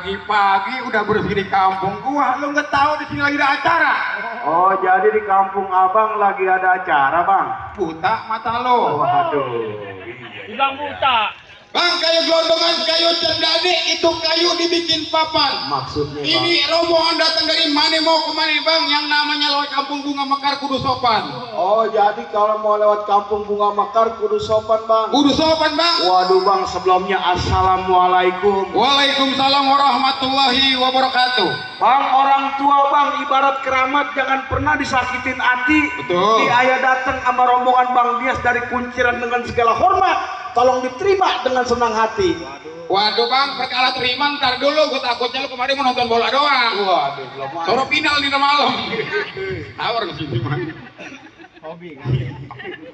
Pagi-pagi udah bersih di kampung gua, lu nggak tahu di sini lagi ada acara. Oh, jadi di kampung abang lagi ada acara, Bang? Buta mata lo. Waduh. Bilang buta. Bang, kayu gelondongan, kayu cendani, itu kayu dibikin papan. Maksudnya, Bang? Ini rombongan datang dari mana mau kemana, Bang? Yang namanya lewat kampung bunga mekar kudu sopan. Oh, jadi kalau mau lewat kampung bunga mekar kudu sopan, Bang? Kudu sopan, Bang. Waduh, Bang, sebelumnya assalamualaikum. Waalaikumsalam warahmatullahi wabarakatuh. Bang, orang tua, Bang, ibarat keramat, jangan pernah disakitin hati. Betul. Di ayah datang sama rombongan Bang Dias dari Kunciran dengan segala hormat. Tolong diterima dengan senang hati. Waduh, Bang, perkara terima ntar dulu. Gue takutnya lu kemarin mau nonton bola doang. Waduh, belum ada. Toro final di malam. Tawar ke sini, Bang. Hobi kan.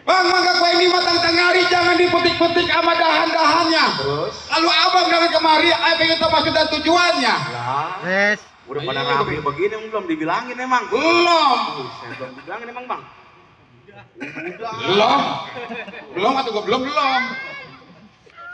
Bang, mangga kue ini matang tengari, jangan dipetik-petik sama dahan-dahannya. Terus? Kalau abang datang kemari, saya pengen tahu maksud dan tujuannya. Lah, Yes. udah pada rapi begini belum dibilangin emang. Belum. Saya belum dibilangin emang, Bang. Belum atau gue belum.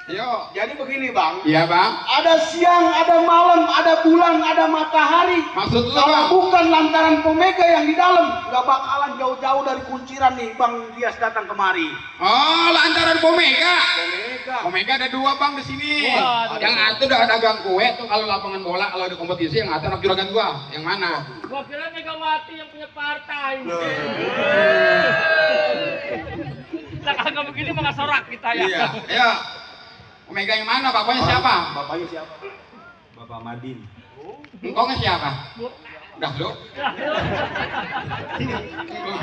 Yo. Jadi begini, Bang. Iya, Bang. Ada siang, ada malam, ada bulan, ada matahari. Maksud lu, Kalau Bang? bukan lantaran Pomega yang di dalam, nggak bakalan jauh-jauh dari Kunciran nih Bang Dias datang kemari. Oh, lantaran Pomega. Pomega. Omega ada 2, Bang, di sini. Wah, Yang satu udah dagang kue tuh kalau lapangan bola, kalau ada kompetisi yang satu anak juragan gua. Yang mana? Gua kira Megawati yang punya partai. Nah, kalau begini mah nggak sorak kita ya. Iya. Ayo. Omega yang mana? Bapaknya siapa? Bapaknya siapa? Bapak Madin. Engkongnya siapa? Udah lu.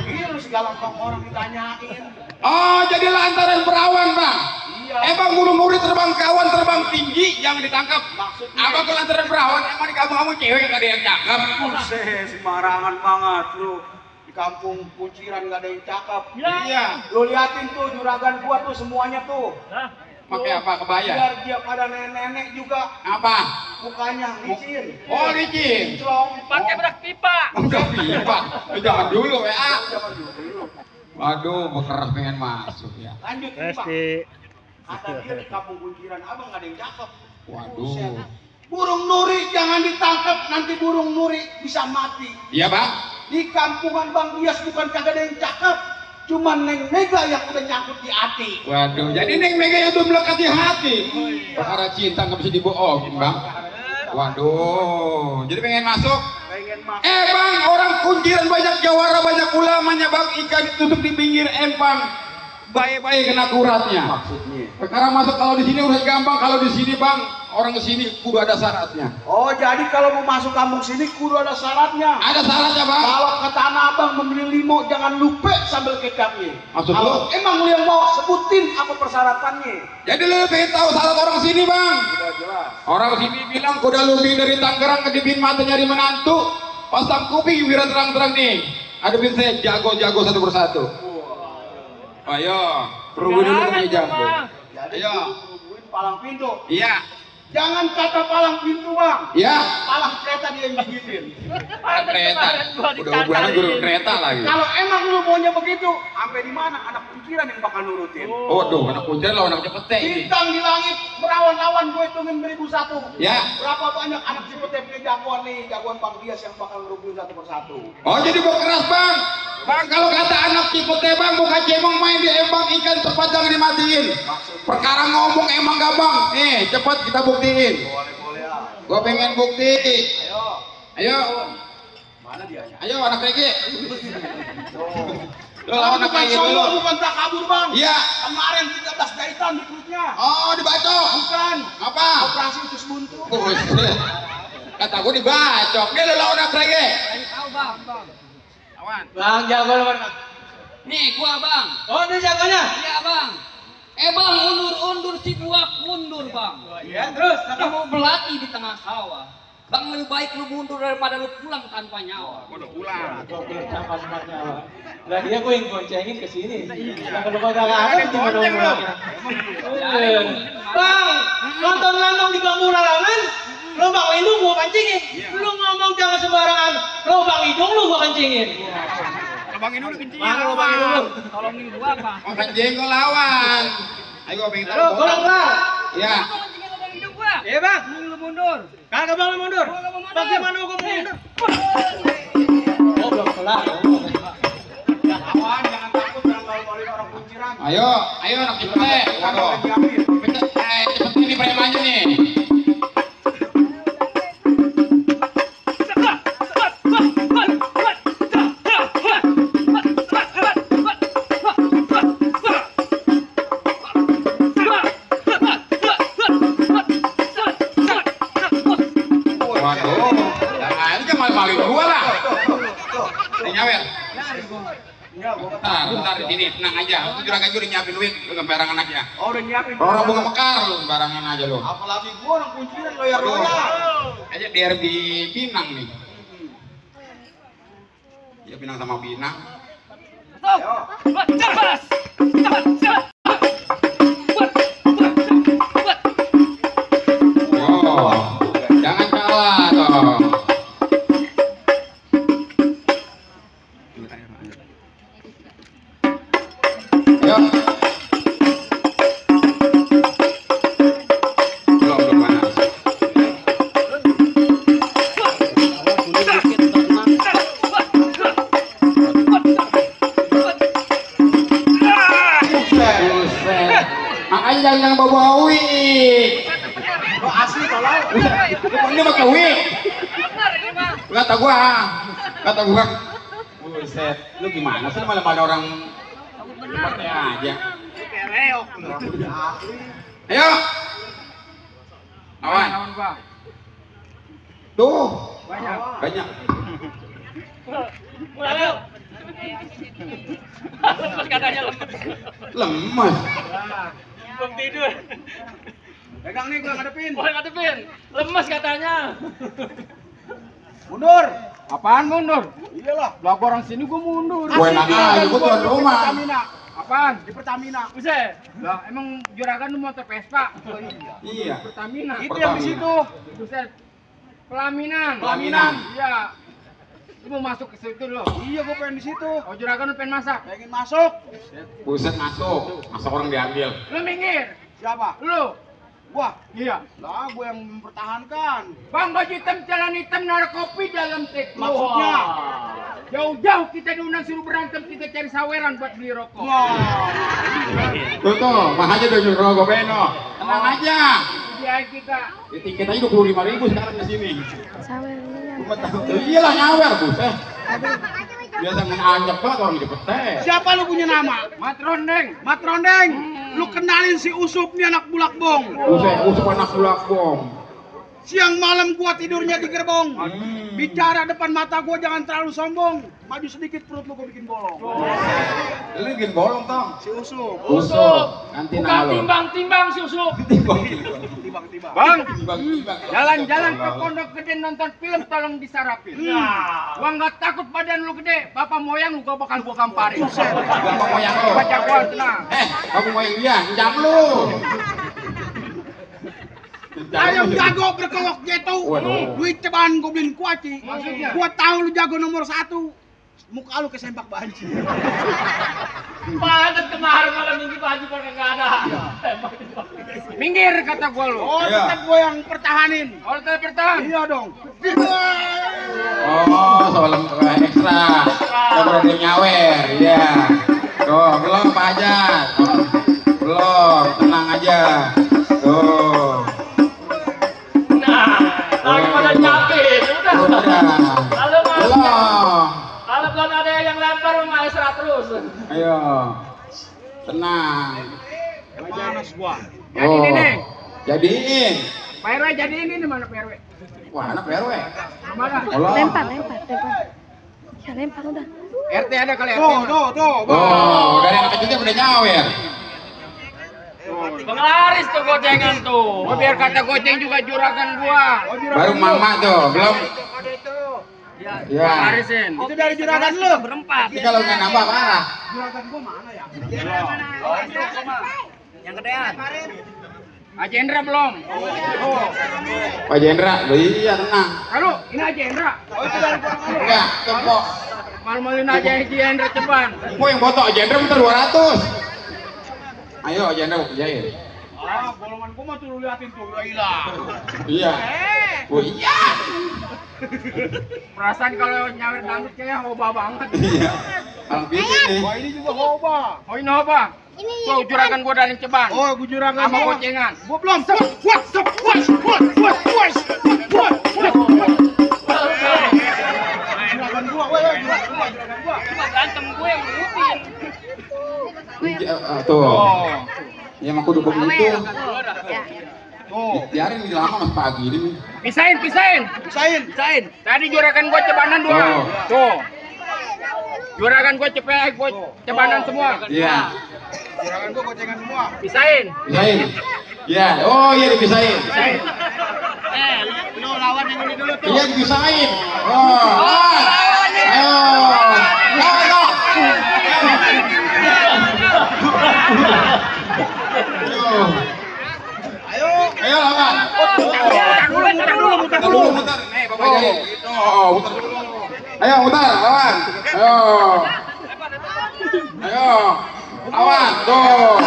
Iya, lu segala orang ditanyain. Oh, jadi lantaran perawan, Bang. Iya. Bang, murid terbang kawan terbang tinggi jangan ditangkap. Maksudnya? Abang kalau lantaran perawan emang di kampung cewek gak ada yang cakep. Buset, sembarangan banget lu. Di kampung Kunciran nggak ada yang cakep. Iya. Lu liatin tuh juragan gua tuh semuanya tuh. Hah? Pakai apa? Kebaya. Biar dia pada nenek-nenek juga Apa? mukanya licin. Oh, licin. Kinclong. Pakai berak pipa. Udah pipa. Jangan dulu, WA. Jangan dulu. Waduh, bekeras pengen masuk ya. Lanjut ini, Pak. Kata dia di kampung Kunciran abang nggak ada yang cakep. Waduh. Buset. Burung nuri jangan ditangkap, nanti burung nuri bisa mati. Iya, Bang. Di kampungan Bang Dias bukan kagak ada yang cakep, cuman Neng Mega yang udah nyangkut di hati. Waduh, jadi Neng Mega yang tuh melekat di hati. Perkara cinta nggak bisa dibohongin, Bang. Waduh, jadi pengen masuk. Pengen makan. Bang, orang Kunciran banyak jawara, banyak ulamanya, Bang. Ikan ditutup di pinggir empang. Baik-baik kena kuratnya. Maksudnya? Sekarang masuk kalau di sini udah gampang, kalau di sini, Bang, orang ke sini kudu ada syaratnya. Oh, jadi kalau mau masuk kampung sini kudu ada syaratnya. Ada syaratnya, Bang. Kalau ke Tanah Abang membeli limo jangan lupa sambal kecapnya. Maksud Kalau lu? emang lu yang mau sebutin apa persyaratannya. Jadi lu pengen tahu syarat orang sini, Bang. Udah jelas. Orang sini bilang kuda lumbing dari Tangerang ke Dipin mata nyari menantu. Pasang kuping biar terang-terang nih. Adepin saya jago-jago satu persatu. Ayo, perlu dulu punya jago. Jadi Ayo. kudu palang pintu. Iya. Jangan kata palang pintu, Bang. Iya. Palang kereta dia yang gigitin. Kereta. Udah hubungan guru kereta lagi. Kalau emang lu maunya begitu, sampai di mana anak Kunciran yang bakal nurutin? Waduh, anak Kunciran lawan anak Cipete ini. Bintang di langit, berawan-awan gue hitungin 1001. Ya. Berapa banyak anak Cipete punya jagoan nih, jagoan Bang Dias yang bakal ngerubuhin satu persatu. Oh, jadi berkeras, Bang. Bang, kalau kata anak Cipete, Bang, bukan cemong main di embang ikan cepat jangan dimatiin. Perkara ngomong emang gampang. Nih, cepat kita buktiin. Boleh-boleh ya. Gua pengen bukti. Ayo. Ayo. Mana dia? Ayo anak Regi. Lo lawan anak Bukan Regi sombong, dulu. bukan tak kabur, Bang. Iya. Kemarin 13 jahitan di perutnya. Oh, dibacok. Bukan. Apa? Operasi usus buntu. Buset. Kata gua dibacok. Dia lo lawan anak Regi. Tahu, Bang. Lawan. Bang, jagoan Bang. Nih, gua, Bang. Oh, ini jagoannya. Iya, Bang. Bang, undur-undur si buah mundur, Bang. Iya, terus. Kamu belati di tengah sawah. Bang, lebih baik lu mundur daripada lu pulang tanpa nyawa. Udah pulang. Lah dia gue yang goncengin ke sini. Nah, kalau kagak ada gimana ngomongnya? Bang, nonton landong di bangku larangan, lubang hidung gua pancingin. Lu ngomong jangan sembarangan. Lubang hidung lu gua kencingin. Abangin dulu kencingin. Bang, lubang hidung. Tolongin gua, Bang. Makan jengkol lawan. Ayo gua pengen tahu. Lu golong lah. Ya. Kamu kencingin lubang hidung gua. Iya bang. Lu mundur. Kagak bang lu mundur. Gua nggak mau mundur. Bagaimana gua mau mundur? Oh belum kelar. Kawan, jangan takut jangan lalu orang kunciran. Ayo anak Cipete. Waduh. Cepet ini premannya nih. Waduh. Nah, ini kan maling gua lah. Ini nyawer. Bentar di sini, tenang aja. Aku juragan udah nyiapin duit, lu sembarangan aja. Oh udah nyiapin. Orang bunga mekar lu sembarangan aja lu. Apalagi gua orang kunciran loyal. Aja derby Pinang nih. Ya Pinang sama Pinang. Oh, jangan kalah dong. Ayo. Belum panas. Buset. Makanya jangan bawa wig. Oh, asli tolong. Ini pakai wig. Kata gua. Buset, lu gimana sih malah ada orang pakai aja. Kereok. Ayo. Awan. Tuh. Banyak. Lemes katanya lemes. Lemes. Belum tidur. Pegang nih gua ngadepin. Boleh ngadepin. Lemes katanya. Mundur. Apaan mundur? Iyalah. Lah orang sini gua mundur. Gua enak aja, gua tuan rumah. Pertamina. Apaan? Di Pertamina. Buset. Lah emang juragan lu motor Vespa? Oh iya. Iya. Pertamina. Itu yang di situ. Buset. Pelaminan. Pelaminan. Iya. Lu mau masuk ke situ lo? Iya gua pengen di situ. Oh juragan lu pengen masak? Pengen masuk. Buset masuk. Masuk orang diambil. Lu minggir. Siapa? Lu. Gua. Iya. Lah gua yang mempertahankan. Bang baju hitam jalan hitam naruh kopi dalam teh. Maksudnya? Jauh-jauh kita diundang suruh berantem, kita cari saweran buat beli rokok. Wah. Tuh, makanya udah nyuruh gua Beno. Tenang aja. Dia kita. Di tiket aja 25.000 sekarang di sini. Sawernya. Iyalah nyawer, buset. Biasa nganjak banget orang di pete. Siapa lu punya nama? Mat Rondeng. Mat Rondeng. Lu kenalin si Usup nih anak bulak bong. Buset, usuk anak bulak bom. Siang malam gua tidurnya di gerbong. Bicara depan mata gua jangan terlalu sombong. Maju sedikit perut lu gua bikin bolong. Lu bikin bolong, Tong. Si Usup. Usuk. Nanti Bukan nama lu. timbang-timbang susu. Tiba-tiba. Bang, Timbang-timbang. jalan-jalan ke Pondok Gede nonton film tolong disarapin. Gua nggak takut badan lu gede, bapak moyang lu gua bakal gua kamparin. Bapak moyang lu. Baca gua tenang. Bapak moyang dia, jam lu. Ayam jago berkelok gitu. Waduh. Duit ceban gua beliin kuaci. Maksudnya? Gua tahu lu jago nomor 1. Muka lu kesempak banci. Padat kemarin malam minggu baju pakai nggak ada. Minggir kata gua lu. Oh, Iya. tetap gua yang pertahanin. Kalau kita bertahan. Iya dong. Oh, soal ekstra. Kita udah nyawer, iya. Tuh, belum Pak Hajat. Belum, tenang aja. Tuh. Nah, lagi pada capek, udah. Kalau Belum. kalau belum ada yang lempar rumah Esra terus. Ayo. Tenang. Panas gua. Jadi ini nih. Jadiin. Pak RW jadi ini nih mana Pak RW? Wah, anak PRW. Mana? Belum. Lempar. Ya lempar udah. RT ada kali RT. Tuh. Oh, dari anak kecilnya udah nyawer. Penglaris tuh gocengan tuh. Oh, biar kata goceng juga juragan gua. Baru mama tuh, belum. Ya. Pengarisin. Itu dari juragan lu. Berempat. Ini kalau nggak nambah parah. Juragan gua mana ya? Yang gedean. Ajendra belum? Pak Jendra, iya tenang. Halo, ini Ajendra. Oh, itu dari gua. Enggak, tepok. Mal-malin aja Ajendra ceban. Kok yang foto Jendra minta 200. Ayo Jendra mau kerjain. golongan gua mah tuh lu liatin tuh, udah hilang. Iya. Oh iya. Perasaan kalau nyawer dangdut kayaknya hoba banget. Iya. Kalau gitu nih. Wah, ini juga hoba. Oh ini hoba. Tuh juragan gua dari Cebang. Oh, gua juragan Sama gua. gocengan. Gua belum. Juragan gua, woi, juragan gua. Ganteng gue yang ngikutin. Tuh. Ya emang kudu begitu. Tuh. Biarin ini lama mas pagi ini. Pisahin. Pisahin. Tadi juragan gua Cebanan dua. Oh. Tuh. Juragan gua Cebanan semua. Iya. Juragan gua gocengan semua. Pisahin. Pisahin. Iya. Oh iya dipisahin. Lu lawan yang ini dulu tuh. Iya dipisahin. Oh. Ayo. Ayo. Ayo lawan. Muter dulu. Muter. Bapak jadi. Gitu. Muter dulu. Ayo muter lawan. Ayo. Lawan. Tuh. Ayo. Lawan dong.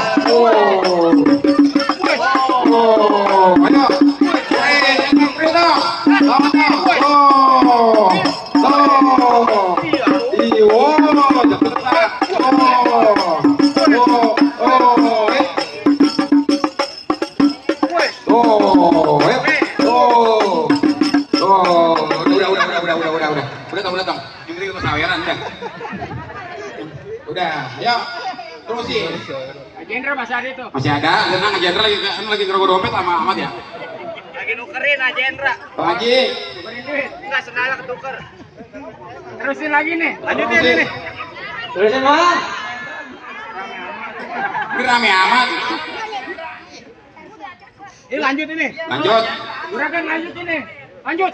Udah, ayo terusin. Jenderal masih ada itu. Masih ada, tenang aja lagi ngerogoh dompet sama Ahmad ya. Lagi nukerin aja Jenderal. Pak Haji, Tukerin duit. Enggak sengaja ketuker. Terusin lagi nih. lanjutin ini. Terusin mah. Ini rame amat. Ini lanjut ini. Lanjut. Juragan lanjut ini. Lanjut.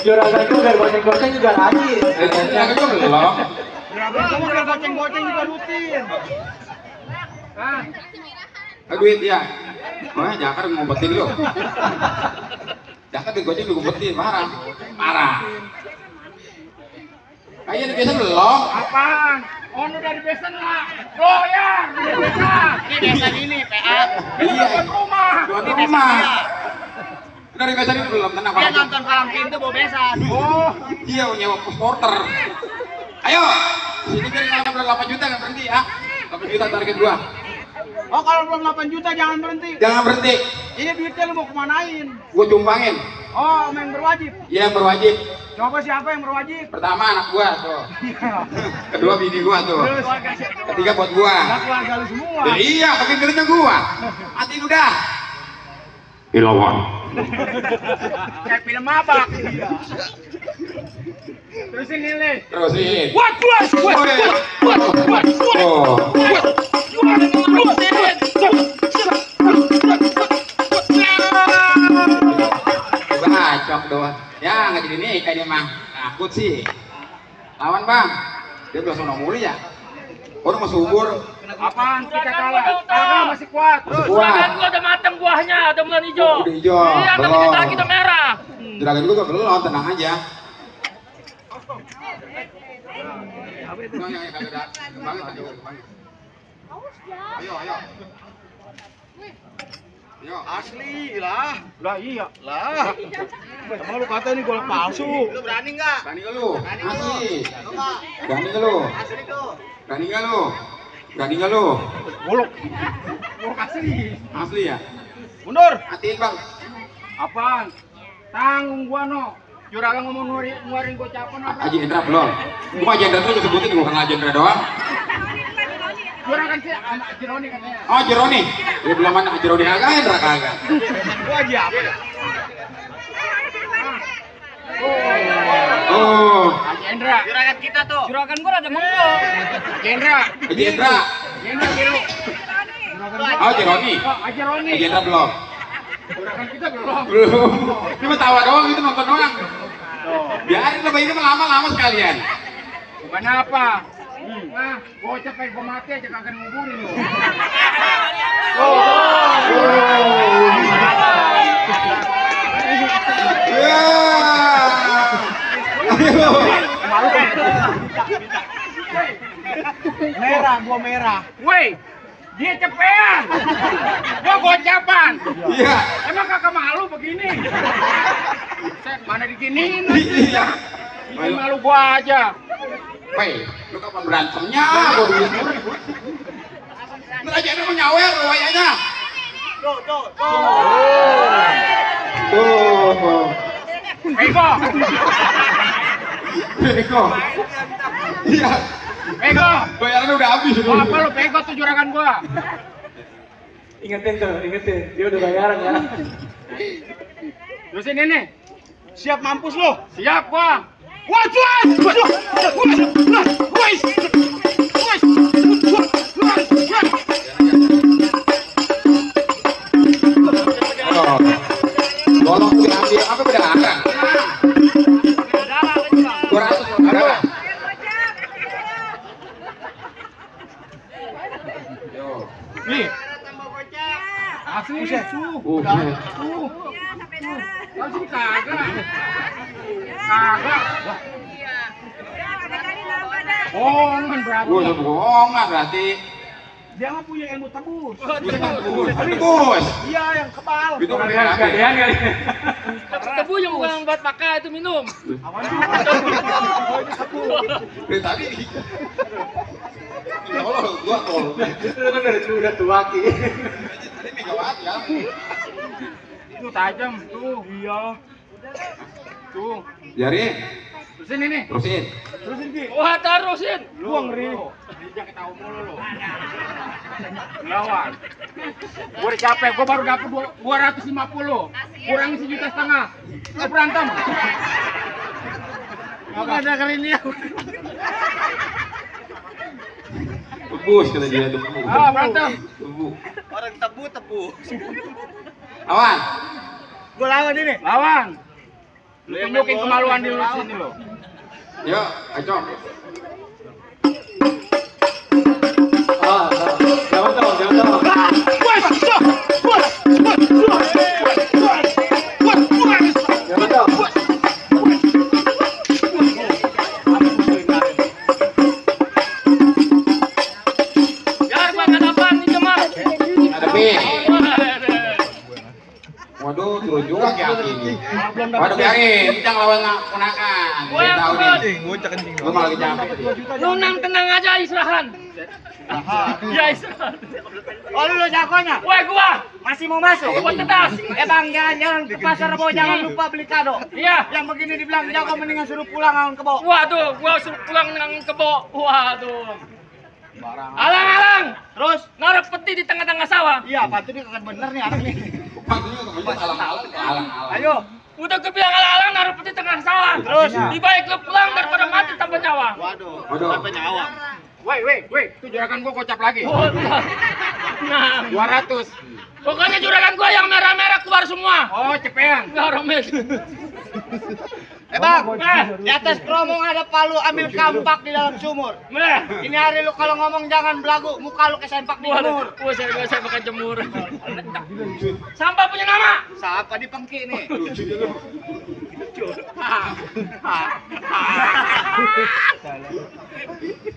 Juragan itu dari goceng-goceng juga lagi. Yang itu belum. Juragan gua udah goceng-goceng juga rutin. Duit ya. Wah, Jakar ngumpetin lu. Jakar digoceng digumpetin, marah. Kayaknya biasa belum. Apaan? Oh, lu dari besan lah. Loyang, dari besan. Ini besan ini, PA. Ini Iya. buat rumah. Buat rumah. Dari biasa ini belum tenang Pak Dia Haji. nonton palang pintu bawa besan. Oh, Iya, nyewa porter. Ayo. Sini kira kalau belum 8 juta nggak berhenti ya. 8 juta target gua. Oh, kalau belum 8 juta jangan berhenti. Jangan berhenti. Ini duitnya lu mau kemanain? Gua jumpangin. Oh, yang berwajib. Iya, berwajib. Coba siapa yang berwajib? Pertama anak gua tuh. Kedua bini gua tuh. Terus, Ketiga buat gua. enggak keluarga lu semua. Ya, iya, makin kenceng gua. Matiin udah. Ilawan. kayak film apa? Terusin ini. Terusin. What? Oh. Bacok doang. Ya, nggak jadi nikah ini mah. Takut sih. Lawan bang. Dia belum sono mulu ya. Orang masih umur. Apaan kita kalah? Kakak masih kuat. Masih kuat. Gua udah mateng buahnya, udah mulai hijau. Udah hijau. Iya, tapi Belum. kita lagi udah merah. Juragan gua belum, tenang aja. Ayo. Asli lah. Lah iya. Lah. Emang lu kata ini golok palsu. Lu berani enggak? Berani gak lu? Asli. Berani gak lu? Asli tuh. Berani gak lu? Berani gak lu? Golok. Gua kasih. Asli ya? Mundur. Hatiin bang. Apaan? Tanggung gua no. Juragan ngomong ngeluarin gocapan apa? Haji Indra belum? Gua Haji Indra tuh disebutin bukan Haji Indra doang. Juragan sih sama Jironi katanya. Oh Jeroni. Ya belum ada Jeroni kagak Indra kagak. Gua aja apa ya? Oh. Haji Indra. Juragan kita tuh. Juragan gua ada monggo. Haji Indra. Haji Indra. Indra biru. Oh Jeroni. Oh, Haji Roni. Haji Indra belum. Juragan kita belum. Belum. Ini mah tawa doang itu nonton doang. Biarin lebih ini lama-lama sekalian. Bukan apa? Nah, bocah pengen gua mati aja kagak nguburin lu. Ya. Ayo Merah, gua merah. Woi, dia cepean. Gua gocapan. Iya. Emang kakak malu begini? Set, mana diginiin? Iya. Bikin malu gua aja. Woi, lu kapan berantemnya? Gua begitu. Ntar aja ada menyawer wayanya. Tuh. Tuh. Bego. Bego. Iya. Bego. Bayaran udah habis. Mau apa lu bego tuh juragan gua? Ingetin. Dia udah bayaran ya. Terusin ini. Siap mampus lo. Siap gua. Tolong diambil apa berdarah? 200 berdarah. Nih. Asli tuh. Asli kagak. Bohongan berapa? Gua bohongan berarti. Dia mah punya ilmu tebus. Bos. Iya, yang kebal. Itu kan keadaan kali. Tebu yang bukan buat pakai itu minum. Dari tadi. Ya Allah, gua tol. Itu kan udah tua ki. Tadi megawatt ya. Itu tajam tuh. Iya. Tuh. Jari, Terusin ini. terusin. Wah, tarusin. Lu ngeri. Dia ketawa mulu lu. Lawan. Gua udah capek, gua baru dapet 250. Kurang 1,5 juta. Lu berantem. Enggak ada kali ini. Tebus kata dia tebu. Ah, berantem. Tebu. Orang tebu. Awan. Gua lawan ini. Lawan. Lu tunjukin kemaluan di lu sini lo. Yuk, ayo. Jangan tahu. Biar gua nggak dapat nih cuma. Tapi, waduh, turun juga kayak ini. Waduh, biarin, kita lawan ponakan. Gua yang Tahu turun. nih. Gua malah lagi capek. Lu nang tenang aja istirahat. Ya istirahat. Oh, lu jagonya. Woi gua, Masih mau masuk? gua tetas. Bang, jangan ke pasar Rebo, jangan lupa beli kado. Iya. Yang begini dibilang jago mendingan suruh pulang lawan kebo. Waduh, gua suruh pulang dengan kebo. Waduh. Alang-alang. Terus? Naruh peti di tengah-tengah sawah. Iya, Pak, itu dia kagak bener nih anak ini. Kebanyakan alang-alang. Ayo. Udah gue bilang alang-alang naruh peti tengah sawah. Terus? Lebih baik lu pulang daripada mati tanpa nyawa. Waduh. Woi, itu juragan gua kocap lagi. Nah, 200. pokoknya juragan gua yang merah-merah keluar semua. Oh, cepean. Enggak romes. Bang, di atas kromong ada palu, ambil kampak di dalam sumur. Meh. Ini hari lu kalau ngomong jangan belagu, muka lu kesempak di sumur. Wah, saya makan jemur. Sampah punya nama. Siapa di pengki nih?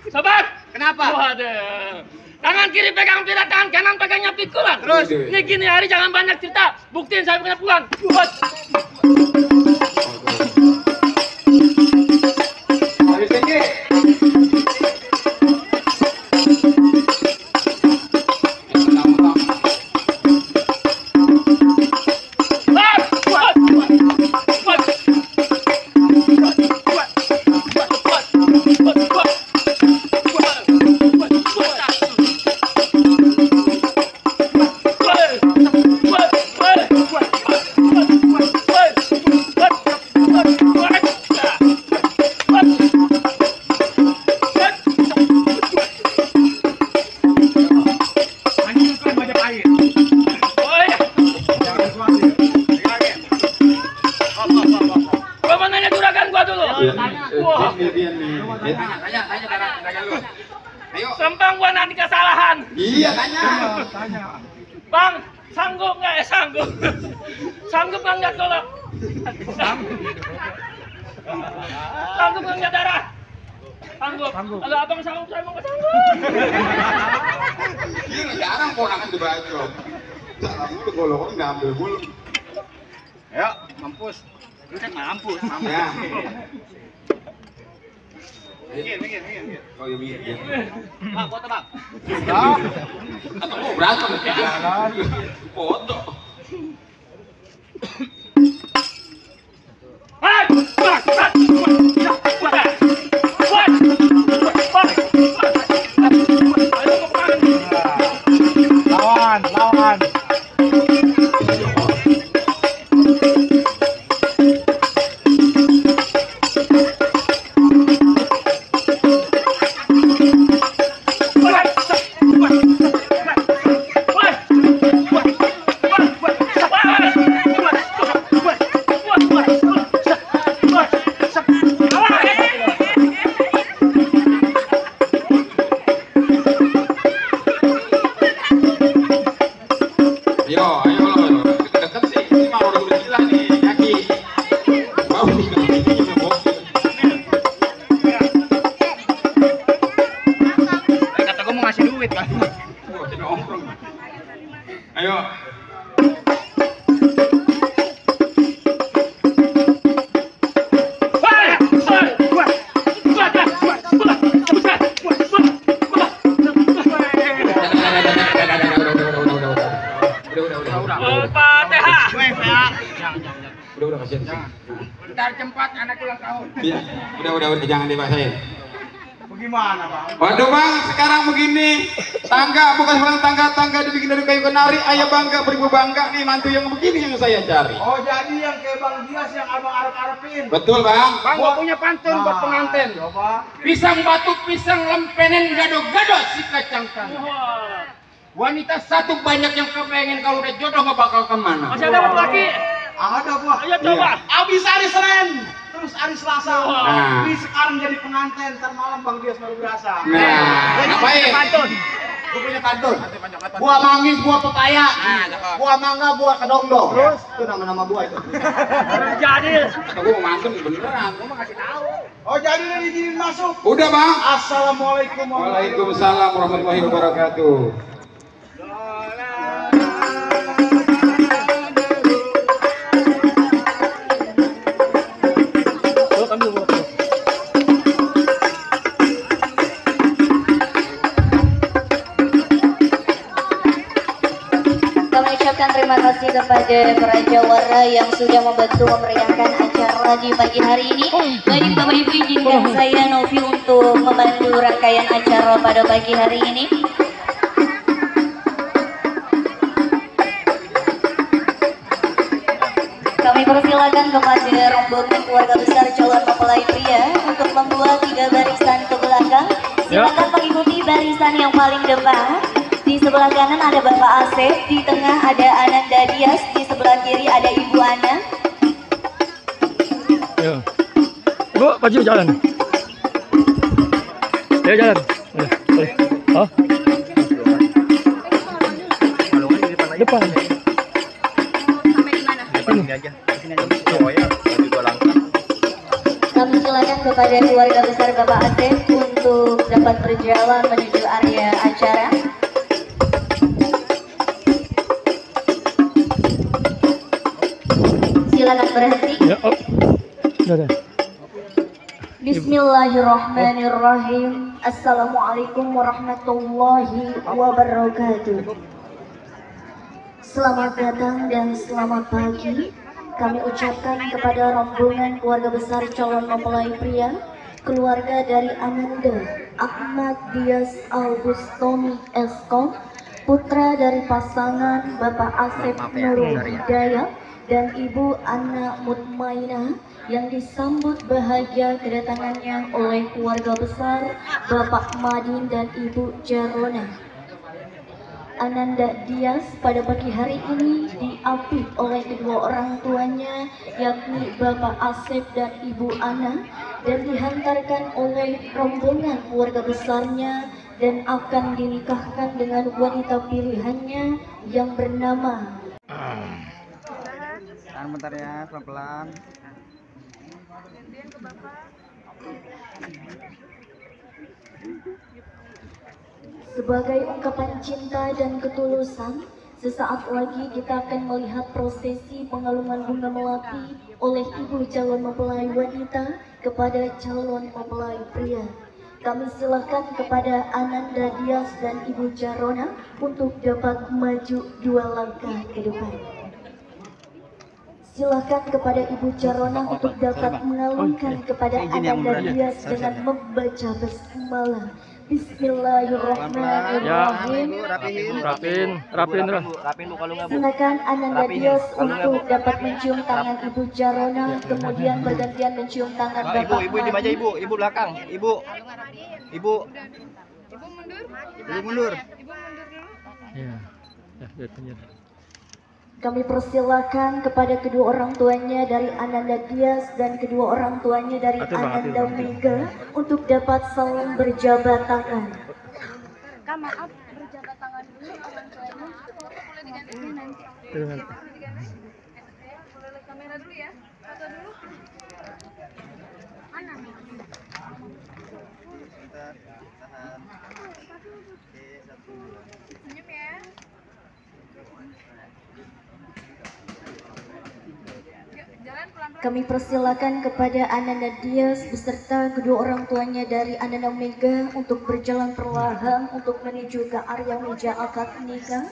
Sobat. Kenapa? Waduh. Tangan kiri pegang pira, tangan kanan pegangnya pikulan. Terus? Ini gini hari jangan banyak cerita. Buktiin saya punya pulang. Buat. Habis tinggi. Sempang gua nanti kesalahan. Iya, tanya. Bang, sanggup nggak? Sanggup. Sanggup nggak tolak? Sanggup nggak darah? Sanggup. Kalau abang sanggup, saya mau sanggup. Ini jarang ponakan di baju. Salah mulu kalau kok ngambil mulu. Ayo, mampus. Lu kan mampus. Ya. Minggir. Oh iya minggir. Bang, foto bang. Atau mau berantem ya? Foto. Lawan. Ayo lo. Deket sih. Ini mah udah gila nih, kaki. Mau nih kakinya bokeh. Kata gue mau ngasih duit kan. Oh, jadi nongkrong. Ayo. Fatihah. Udah kasihan. Ntar jempat anak ulang tahun. Iya. Udah jangan dipaksain. Bagaimana, Bang? Waduh bang, sekarang begini tangga bukan sebarang tangga dibikin dari kayu kenari. Ayah bangga, beribu bangga nih mantu yang begini yang saya cari. Oh, jadi yang kayak Bang Dias yang abang arep-arepin. Betul bang. Bang, gua punya pantun buat pengantin. Coba. Pisang batu, pisang lempenen, gado-gado si kacang tanah. Wanita satu banyak yang kepengen kalau udah jodoh gak bakal kemana. Masih ada satu lagi. Ada gua. Ayo coba. Abis hari Senin, terus hari Selasa. Nah. Ini sekarang jadi pengantin, ntar malam Bang Dias baru berasa. Nah, ngapain? Pantun. Gua punya pantun. Buah manggis, buah pepaya. Buah mangga, buah kedongdong. Terus itu nama-nama buah itu. Jadi. Kata gue mau mantun beneran. Gue mau ngasih tahu. Oh, jadi udah diizinin masuk. Udah bang. Assalamualaikum Waalaikumsalam warahmatullahi wabarakatuh. Kami ucapkan terima kasih kepada para jawara yang sudah membantu memeriahkan acara di pagi hari ini. Baik Bapak Ibu, izinkan saya Novi untuk membantu rangkaian acara pada pagi hari ini. Kami persilakan kepada rombongan keluarga besar calon mempelai pria untuk membuat 3 barisan ke belakang. Silakan mengikuti barisan yang paling depan. Di sebelah kanan ada Bapak Asep, di tengah ada Ananda Dias, di sebelah kiri ada Ibu Ana. Ya. Bu, maju jalan. Ya jalan. Oh. Depan. Kami silakan kepada keluarga besar Bapak Asep untuk dapat berjalan menuju area acara. Silakan berhenti. Ya, oh. Udah. Bismillahirrahmanirrahim. Assalamualaikum warahmatullahi wabarakatuh. Selamat datang dan selamat pagi. Kami ucapkan kepada rombongan keluarga besar calon mempelai pria, keluarga dari Ananda Ahmad Dias Augustoni Eskom, putra dari pasangan Bapak Asep Nurul Hidayat dan Ibu Ana Mutmainah, yang disambut bahagia kedatangannya oleh keluarga besar Bapak Madin dan Ibu Jarona. Ananda Dias pada pagi hari ini diapit oleh kedua orang tuanya, yakni Bapak Asep dan Ibu Ana, dan dihantarkan oleh rombongan keluarga besarnya dan akan dinikahkan dengan wanita pilihannya yang bernama. Tahan bentar ya, pelan-pelan. Sebagai ungkapan cinta dan ketulusan, sesaat lagi kita akan melihat prosesi pengalungan bunga melati oleh ibu calon mempelai wanita kepada calon mempelai pria. Kami silakan kepada Ananda Dias dan Ibu Jarona untuk dapat maju 2 langkah ke depan. Silakan kepada Ibu Jarona untuk dapat mengalungkan kepada Ananda Dias dengan membaca basmalah. Bismillahirrahmanirrahim. Rapin Silakan Ananda Dias untuk dapat mencium tangan Ibu Jarona, kemudian bergantian mencium tangan Bapak Ibu di aja ibu, ibu belakang, ibu mundur. Kami persilakan kepada kedua orang tuanya dari Ananda Dias dan kedua orang tuanya dari Ananda Mega untuk dapat saling berjabat tangan. Kak, maaf, berjabat tangan dulu orang tuanya. Boleh diganti nanti. Boleh lihat kamera dulu ya. Foto dulu. Mana? Senyum ya. Kami persilakan kepada Ananda Dias beserta kedua orang tuanya dari Ananda Mega untuk berjalan perlahan untuk menuju ke area meja akad nikah.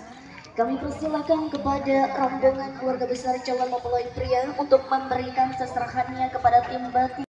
Kami persilakan kepada rombongan keluarga besar calon mempelai pria untuk memberikan seserahannya kepada tim batin.